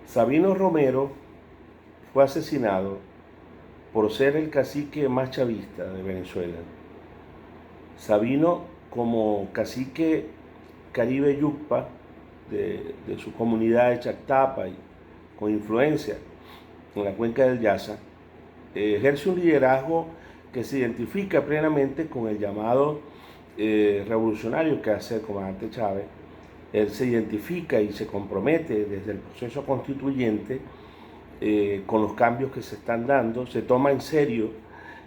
Sabino Romero fue asesinado por ser el cacique más chavista de Venezuela. Sabino, como cacique Caribe Yucpa de su comunidad de Chactapa y con influencia en la cuenca del Yasa, ejerce un liderazgo que se identifica plenamente con el llamado revolucionario que hace el comandante Chávez. Él se identifica y se compromete desde el proceso constituyente con los cambios que se están dando, se toma en serio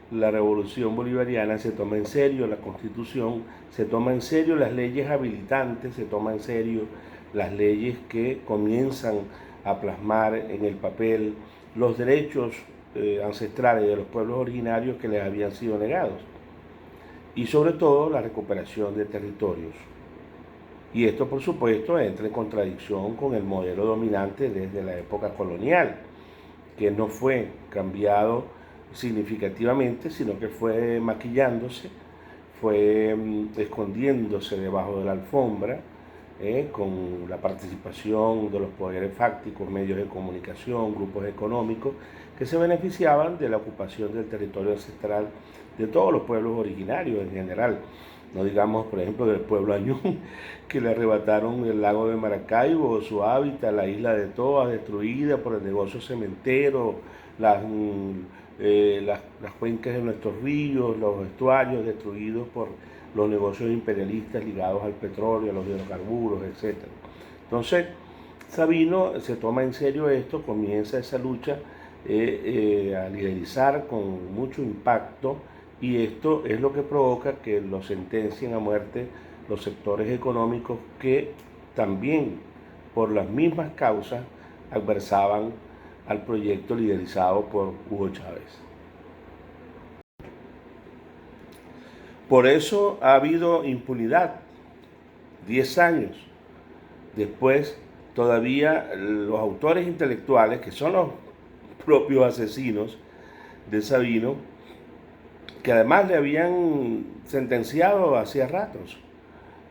la revolución bolivariana, se toma en serio la constitución, se toma en serio las leyes habilitantes, se toma en serio las leyes que comienzan a plasmar en el papel los derechos ancestrales de los pueblos originarios que les habían sido negados, y sobre todo la recuperación de territorios. Y esto, por supuesto, entra en contradicción con el modelo dominante desde la época colonial, que no fue cambiado significativamente, sino que fue maquillándose, fue escondiéndose debajo de la alfombra, con la participación de los poderes fácticos, medios de comunicación, grupos económicos, que se beneficiaban de la ocupación del territorio ancestral de todos los pueblos originarios en general. No digamos, por ejemplo, del pueblo Añún, que le arrebataron el lago de Maracaibo, su hábitat, la isla de Toa, destruida por el negocio cementero, las cuencas de nuestros ríos, los estuarios destruidos por los negocios imperialistas ligados al petróleo, a los hidrocarburos, etc. Entonces, Sabino se toma en serio esto, comienza esa lucha a liderizar con mucho impacto, y esto es lo que provoca que lo sentencien a muerte los sectores económicos que también por las mismas causas adversaban al proyecto liderizado por Hugo Chávez. Por eso ha habido impunidad. 10 años después, todavía los autores intelectuales, que son los propios asesinos de Sabino, que además le habían sentenciado hacía ratos,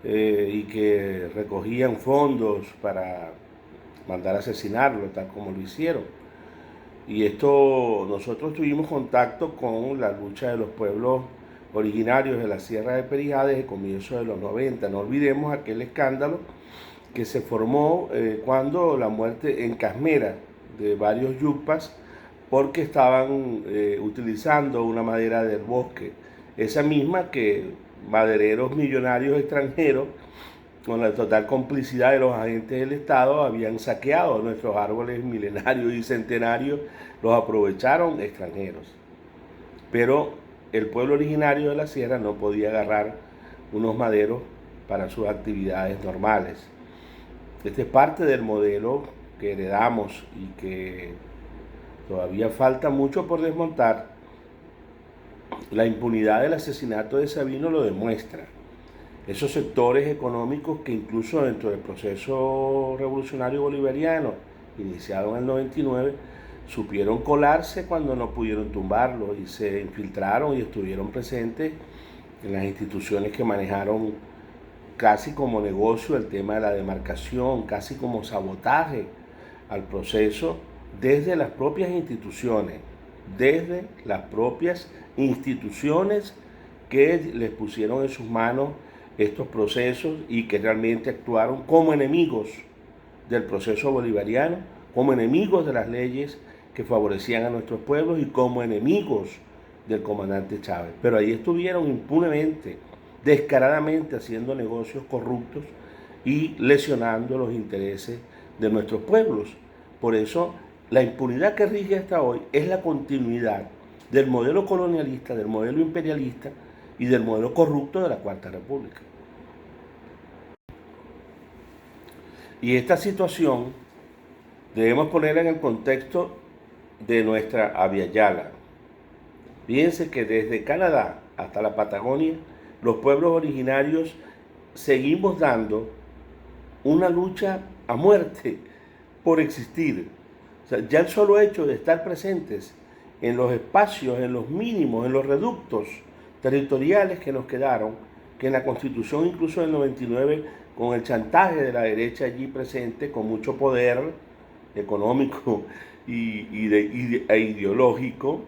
y que recogían fondos para mandar a asesinarlo, tal como lo hicieron. Y esto, nosotros tuvimos contacto con la lucha de los pueblos originarios de la Sierra de Perijá desde comienzos de los 90. No olvidemos aquel escándalo que se formó cuando la muerte en Casmera de varios yupas porque estaban utilizando una madera del bosque, esa misma que madereros millonarios extranjeros, con la total complicidad de los agentes del Estado, habían saqueado nuestros árboles milenarios y centenarios, los aprovecharon extranjeros. Pero el pueblo originario de la sierra no podía agarrar unos maderos para sus actividades normales. Este es parte del modelo que heredamos y que todavía falta mucho por desmontar. La impunidad del asesinato de Sabino lo demuestra. Esos sectores económicos que incluso dentro del proceso revolucionario bolivariano, iniciado en el 99, supieron colarse cuando no pudieron tumbarlo y se infiltraron y estuvieron presentes en las instituciones que manejaron casi como negocio el tema de la demarcación, casi como sabotaje al proceso desde las propias instituciones, que les pusieron en sus manos estos procesos y que realmente actuaron como enemigos del proceso bolivariano, como enemigos de las leyes que favorecían a nuestros pueblos y como enemigos del comandante Chávez. Pero ahí estuvieron impunemente, descaradamente haciendo negocios corruptos y lesionando los intereses de nuestros pueblos. Por eso, la impunidad que rige hasta hoy es la continuidad del modelo colonialista, del modelo imperialista y del modelo corrupto de la Cuarta República. Y esta situación debemos ponerla en el contexto de nuestra Abya Yala. Fíjense que desde Canadá hasta la Patagonia, los pueblos originarios seguimos dando una lucha a muerte por existir. O sea, ya el solo hecho de estar presentes en los espacios, en los mínimos, en los reductos territoriales que nos quedaron, que en la Constitución incluso del 99, con el chantaje de la derecha allí presente, con mucho poder, económico e ideológico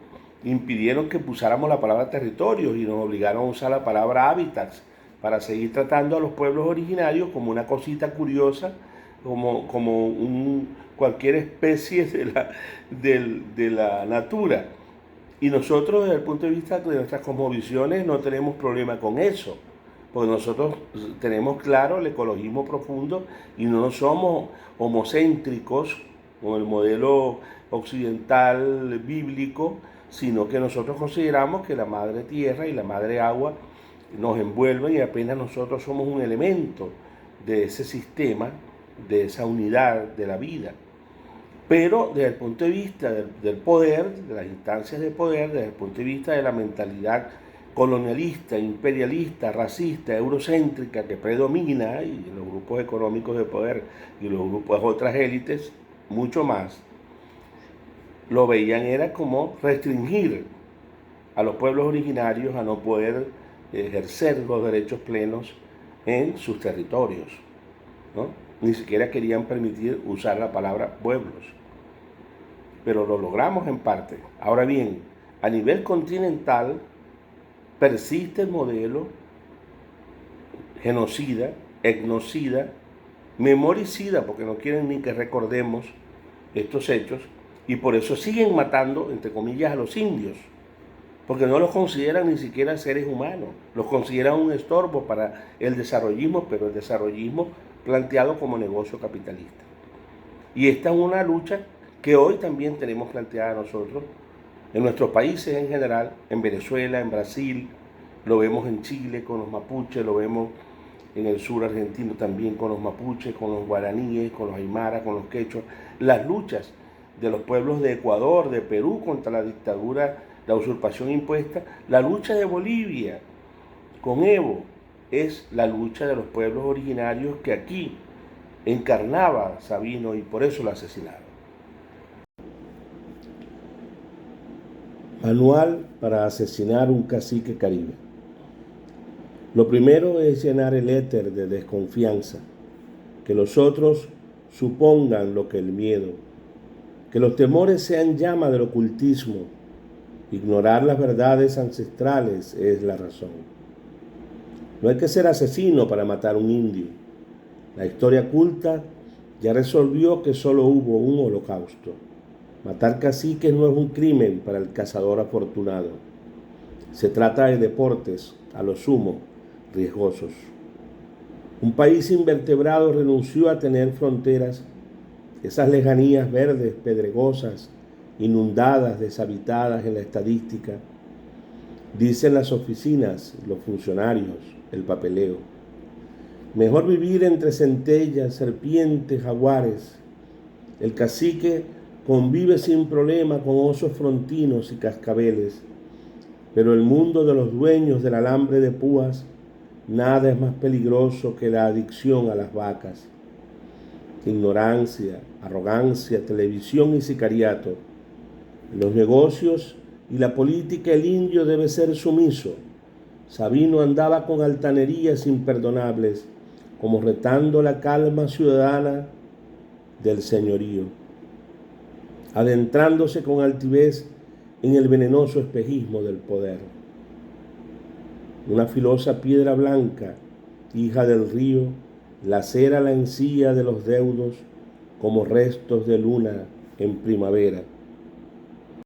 impidieron que usáramos la palabra territorios y nos obligaron a usar la palabra hábitats para seguir tratando a los pueblos originarios como una cosita curiosa, como cualquier especie de la natura. Y nosotros, desde el punto de vista de nuestras cosmovisiones, no tenemos problema con eso, porque nosotros tenemos claro el ecologismo profundo y no somos homocéntricos como el modelo occidental bíblico, sino que nosotros consideramos que la madre tierra y la madre agua nos envuelven y apenas nosotros somos un elemento de ese sistema, de esa unidad de la vida. Pero desde el punto de vista del poder, de las instancias de poder, desde el punto de vista de la mentalidad colonialista, imperialista, racista, eurocéntrica que predomina, y los grupos económicos de poder y los grupos de otras élites, mucho más, lo veían era como restringir a los pueblos originarios a no poder ejercer los derechos plenos en sus territorios, ¿no? Ni siquiera querían permitir usar la palabra pueblos, pero lo logramos en parte. Ahora bien, a nivel continental persiste el modelo genocida, etnocida, memoricida, porque no quieren ni que recordemos estos hechos, y por eso siguen matando, entre comillas, a los indios, porque no los consideran ni siquiera seres humanos, los consideran un estorbo para el desarrollismo, pero el desarrollismo planteado como negocio capitalista. Y esta es una lucha que hoy también tenemos planteada nosotros, en nuestros países en general, en Venezuela, en Brasil, lo vemos en Chile con los mapuches, lo vemos en el sur argentino también con los mapuches, con los guaraníes, con los aymaras, con los quechuas, las luchas de los pueblos de Ecuador, de Perú contra la dictadura, la usurpación impuesta, la lucha de Bolivia con Evo, es la lucha de los pueblos originarios que aquí encarnaba Sabino y por eso lo asesinaron. Manual para asesinar un cacique caribe. Lo primero es llenar el éter de desconfianza, que los otros supongan lo que el miedo, que los temores sean llama del ocultismo, ignorar las verdades ancestrales es la razón. No hay que ser asesino para matar a un indio. La historia culta ya resolvió que solo hubo un holocausto. Matar caciques no es un crimen para el cazador afortunado. Se trata de deportes, a lo sumo, riesgosos. Un país invertebrado renunció a tener fronteras, esas lejanías verdes, pedregosas, inundadas, deshabitadas en la estadística. Dicen las oficinas, los funcionarios, el papeleo. Mejor vivir entre centellas, serpientes, jaguares. El cacique convive sin problema con osos frontinos y cascabeles, pero el mundo de los dueños del alambre de púas, nada es más peligroso que la adicción a las vacas. Ignorancia, arrogancia, televisión y sicariato. En los negocios y la política el indio debe ser sumiso. Sabino andaba con altanerías imperdonables, como retando la calma ciudadana del señorío, adentrándose con altivez en el venenoso espejismo del poder. Una filosa piedra blanca, hija del río, lacera la encía de los deudos como restos de luna en primavera.